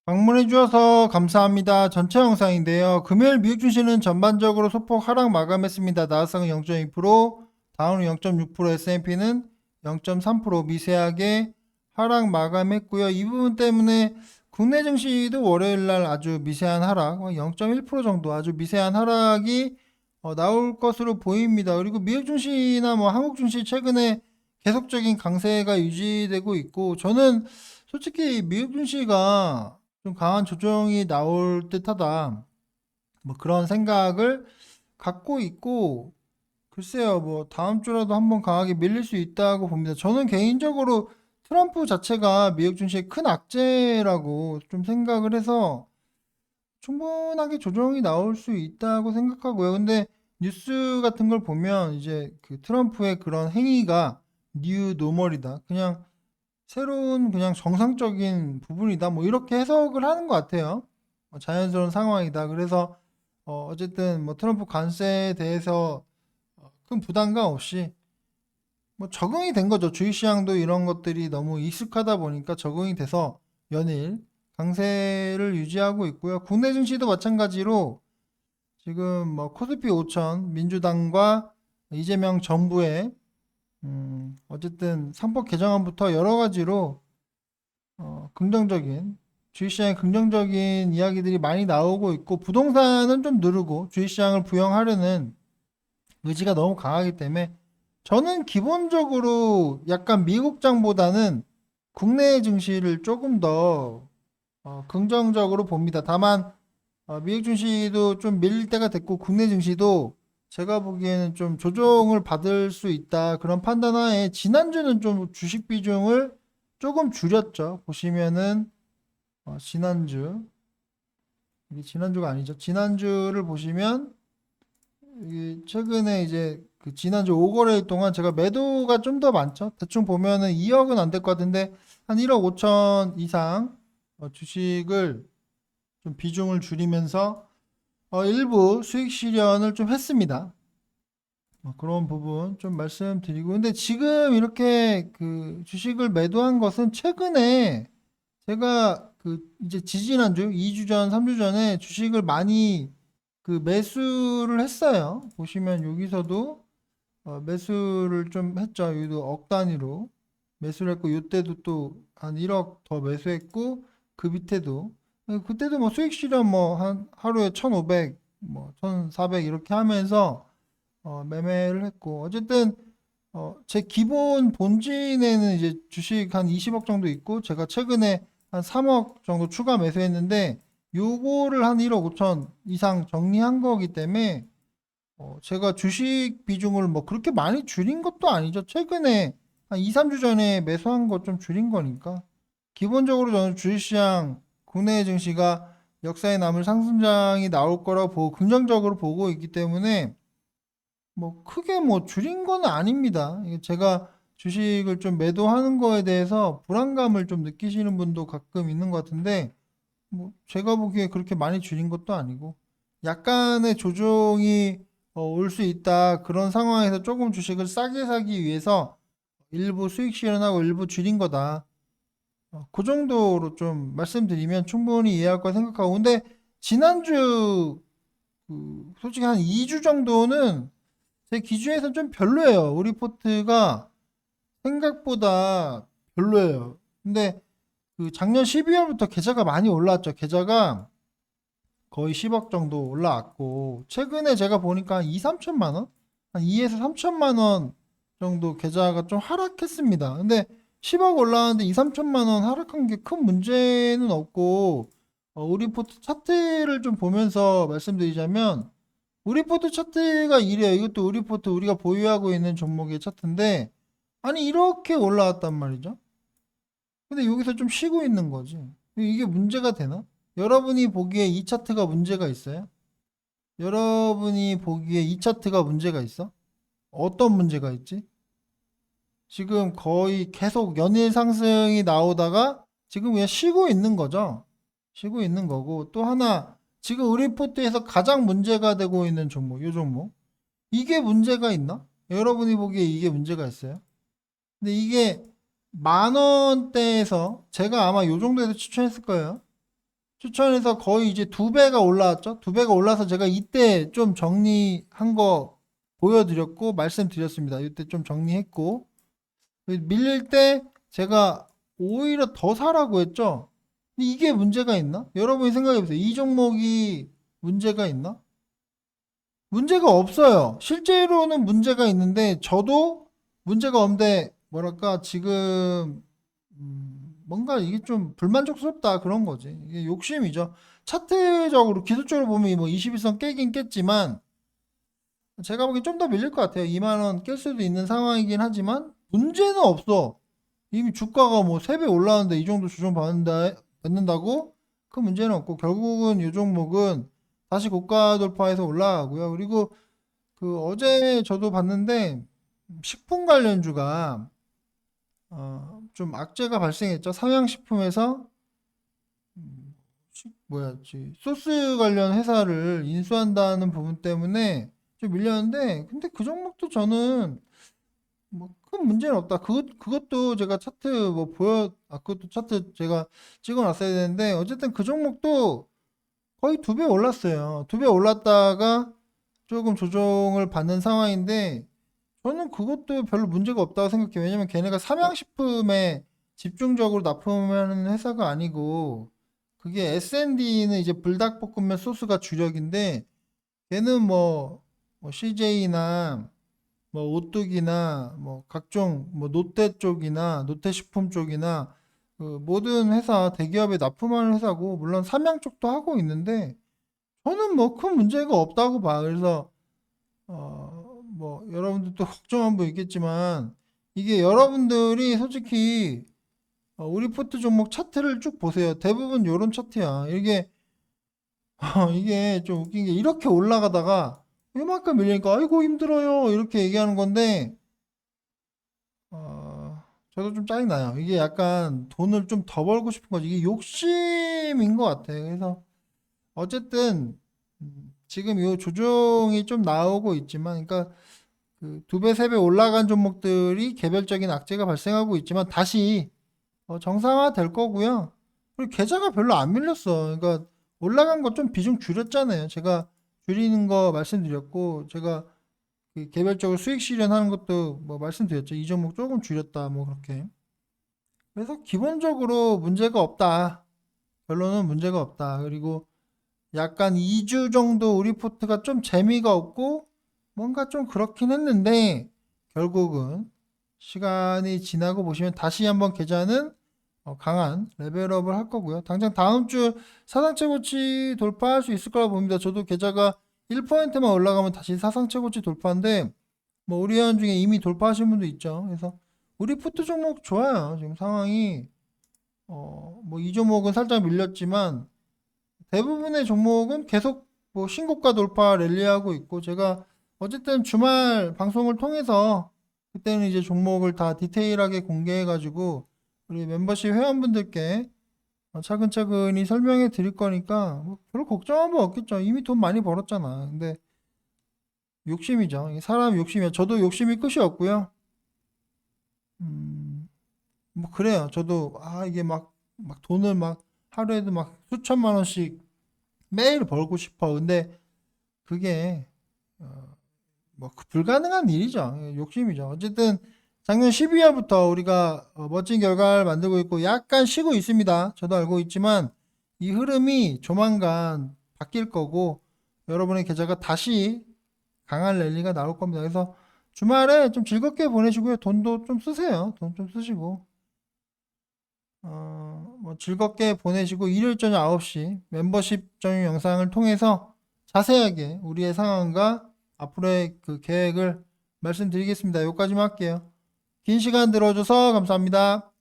방문해 주셔서 감사합니다. 전체 영상인데요. 금요일 미국 주식은 전반적으로 소폭 하락 마감했습니다. 나스닥은 0.2%, 다우는 0.6%, S&P는 0.3% 미세하게 하락 마감했고요. 이 부분 때문에 국내 증시도 월요일 날 아주 미세한 하락, 0.1% 정도 아주 미세한 하락이 나올 것으로 보입니다. 그리고 미국 증시나 한국 증시 최근에 계속적인 강세가 유지되고 있고, 저는 솔직히 미국 증시가 좀 강한 조정이 나올 듯하다. 그런 생각을 갖고 있고, 글쎄요, 다음 주라도 한번 강하게 밀릴 수 있다고 봅니다. 저는 개인적으로 트럼프 자체가 미국 증시의 큰 악재라고 좀 생각을 해서 충분하게 조정이 나올 수 있다고 생각하고요. 근데 뉴스 같은 걸 보면 이제 그 트럼프의 그런 행위가 뉴 노멀이다. 그냥 새로운 그냥 정상적인 부분이다. 이렇게 해석을 하는 것 같아요. 자연스러운 상황이다. 그래서 어쨌든 트럼프 관세에 대해서 큰 부담감 없이 적응이 된 거죠. 주식시장도 이런 것들이 너무 익숙하다 보니까 적응이 돼서 연일 강세를 유지하고 있고요. 국내 증시도 마찬가지로 지금 코스피 5천 민주당과 이재명 정부의 어쨌든 상법 개정안부터 여러 가지로 긍정적인 주식시장에 긍정적인 이야기들이 많이 나오고 있고, 부동산은 좀 누르고 주식시장을 부양하려는 의지가 너무 강하기 때문에 저는 기본적으로 약간 미국장보다는 국내 증시를 조금 더 긍정적으로 봅니다. 다만 미국 증시도 좀 밀릴 때가 됐고, 국내 증시도 제가 보기에는 좀 조정을 받을 수 있다, 그런 판단하에 지난주는 좀 주식 비중을 조금 줄였죠. 보시면은 이게 지난주가 아니죠. 지난주를 보시면 최근에 이제 그 지난주 5거래일 동안 제가 매도가 좀 더 많죠. 대충 보면은 2억은 안 될 것 같은데 한 1억 5천 이상 주식을 좀 비중을 줄이면서 일부 수익 실현을 좀 했습니다. 그런 부분 좀 말씀드리고, 근데 지금 이렇게 그 주식을 매도한 것은 최근에 제가 그 이제 지지난주 2주 전, 3주 전에 주식을 많이 그 매수를 했어요. 보시면 여기서도 매수를 좀 했죠. 여기도 억 단위로 매수를 했고, 이때도 또 한 1억 더 매수했고, 그 밑에도 그때도 수익 실현 한 하루에 1,500, 1,400 이렇게 하면서 매매를 했고, 어쨌든 제 기본 본진에는 이제 주식 한 20억 정도 있고, 제가 최근에 한 3억 정도 추가 매수했는데 요거를 한 1억 5천 이상 정리한 거기 때문에 제가 주식 비중을 그렇게 많이 줄인 것도 아니죠. 최근에 한 2, 3주 전에 매수한 거 좀 줄인 거니까. 기본적으로 저는 주식시장 국내 증시가 역사에 남을 상승장이 나올 거라고 보고 긍정적으로 보고 있기 때문에 크게 줄인 건 아닙니다. 이게 제가 주식을 좀 매도하는 거에 대해서 불안감을 좀 느끼시는 분도 가끔 있는 것 같은데, 제가 보기에 그렇게 많이 줄인 것도 아니고, 약간의 조정이 올 수 있다. 그런 상황에서 조금 주식을 싸게 사기 위해서 일부 수익 실현하고 일부 줄인 거다. 그 정도로 좀 말씀드리면 충분히 이해할 거라 생각하고, 근데 지난주 솔직히 한 2주 정도는 제 기준에서 좀 별로예요. 우리포트가 생각보다 별로예요. 근데 그 작년 12월부터 계좌가 많이 올라왔죠. 계좌가 거의 10억 정도 올라왔고, 최근에 제가 보니까 한 2, 3천만 원? 한 2에서 3천만 원 정도 계좌가 좀 하락했습니다. 근데 10억 올라왔는데 2, 3천만 원 하락한 게 큰 문제는 없고, 우리포트 차트를 좀 보면서 말씀드리자면, 우리포트 차트가 이래요. 이것도 우리포트 우리가 보유하고 있는 종목의 차트인데, 아니 이렇게 올라왔단 말이죠. 근데 여기서 좀 쉬고 있는 거지. 이게 문제가 되나? 여러분이 보기에 이 차트가 문제가 있어요? 여러분이 보기에 이 차트가 문제가 있어? 어떤 문제가 있지? 지금 거의 계속 연일 상승이 나오다가 지금 그냥 쉬고 있는 거죠. 쉬고 있는 거고, 또 하나 지금 우리포트에서 가장 문제가 되고 있는 종목, 이 종목. 이게 문제가 있나? 여러분이 보기에 이게 문제가 있어요? 근데 이게 만 원대에서 제가 아마 요 정도에서 추천했을 거예요. 추천해서 거의 이제 2배가 올라왔죠. 2배가 올라서 제가 이때 좀 정리한 거 보여드렸고 말씀드렸습니다. 이때 좀 정리했고 밀릴 때 제가 오히려 더 사라고 했죠. 근데 이게 문제가 있나? 여러분이 생각해보세요. 이 종목이 문제가 있나? 문제가 없어요. 실제로는 문제가 있는데 저도 문제가 없는데 뭐랄까 지금 뭔가 이게 좀 불만족스럽다 그런 거지. 이게 욕심이죠. 차트적으로 기술적으로 보면 뭐 21선 깨긴 깼지만 제가 보기엔 좀 더 밀릴 것 같아요. 2만 원 깰 수도 있는 상황이긴 하지만 문제는 없어. 이미 주가가 뭐 3배 올라왔는데 이 정도 조정 받는다고 큰 문제는 없고 결국은 이 종목은 다시 고가 돌파해서 올라가고요. 그리고 그 어제 저도 봤는데 식품 관련주가 좀 악재가 발생했죠. 삼양식품에서 뭐였지 소스 관련 회사를 인수한다는 부분 때문에 좀 밀렸는데 근데 그 종목도 저는 뭐 큰 문제는 없다. 그것도 제가 차트 뭐 그것도 차트 제가 찍어 놨어야 되는데 어쨌든 그 종목도 거의 2배 올랐어요. 2배 올랐다가 조금 조정을 받는 상황인데 저는 그것도 별로 문제가 없다고 생각해요. 왜냐면 걔네가 삼양식품에 집중적으로 납품하는 회사가 아니고 그게 S&D는 이제 불닭볶음면 소스가 주력인데 걔는 뭐 CJ나 뭐 오뚜기나 뭐 각종 뭐 롯데 쪽이나 롯데식품 쪽이나 그 모든 회사 대기업에 납품하는 회사고 물론 삼양 쪽도 하고 있는데 저는 뭐 큰 문제가 없다고 봐. 그래서 뭐 여러분들도 걱정한 분 있겠지만 이게 여러분들이 솔직히 우리 포트 종목 차트를 쭉 보세요. 대부분 요런 차트야. 이게 이게 좀 웃긴 게 이렇게 올라가다가 이만큼 밀리니까 아이고 힘들어요 이렇게 얘기하는 건데 저도 좀 짜증나요. 이게 약간 돈을 좀 더 벌고 싶은 거지. 이게 욕심인 것 같아요. 그래서 어쨌든 지금 이 조정이 좀 나오고 있지만 그러니까 그 2배, 3배 올라간 종목들이 개별적인 악재가 발생하고 있지만 다시 정상화 될 거고요. 그리고 계좌가 별로 안 밀렸어. 그러니까 올라간 거 좀 비중 줄였잖아요. 제가 줄이는 거 말씀드렸고 제가 그 개별적으로 수익 실현하는 것도 뭐 말씀드렸죠. 이 종목 조금 줄였다 뭐 그렇게. 그래서 기본적으로 문제가 없다. 결론은 문제가 없다. 그리고 약간 2주 정도 우리 포트가 좀 재미가 없고 뭔가 좀 그렇긴 했는데 결국은 시간이 지나고 보시면 다시 한번 계좌는 강한 레벨업을 할 거고요. 당장 다음 주 사상 최고치 돌파할 수 있을 거라 봅니다. 저도 계좌가 1%만 올라가면 다시 사상 최고치 돌파인데 뭐 우리 회원 중에 이미 돌파하신 분도 있죠. 그래서 우리 푸트 종목 좋아요. 지금 상황이 뭐 이 종목은 살짝 밀렸지만 대부분의 종목은 계속 뭐 신고가 돌파 랠리하고 있고 제가 어쨌든 주말 방송을 통해서 그때는 이제 종목을 다 디테일하게 공개해가지고 우리 멤버십 회원분들께 차근차근히 설명해 드릴 거니까 뭐 별로 걱정한 거 없겠죠. 이미 돈 많이 벌었잖아. 근데 욕심이죠. 사람 욕심이야. 저도 욕심이 끝이 없고요. 뭐 그래요. 저도 이게 막 돈을 막 하루에도 막 수천만 원씩 매일 벌고 싶어. 근데 그게 뭐 불가능한 일이죠. 욕심이죠. 어쨌든 작년 12월부터 우리가 멋진 결과를 만들고 있고 약간 쉬고 있습니다. 저도 알고 있지만 이 흐름이 조만간 바뀔 거고 여러분의 계좌가 다시 강한 랠리가 나올 겁니다. 그래서 주말에 좀 즐겁게 보내시고요. 돈도 좀 쓰세요. 돈 좀 쓰시고 뭐 즐겁게 보내시고 일요일 저녁 9시 멤버십 전용 영상을 통해서 자세하게 우리의 상황과 앞으로의 그 계획을 말씀드리겠습니다. 여기까지만 할게요. 긴 시간 들어줘서 감사합니다.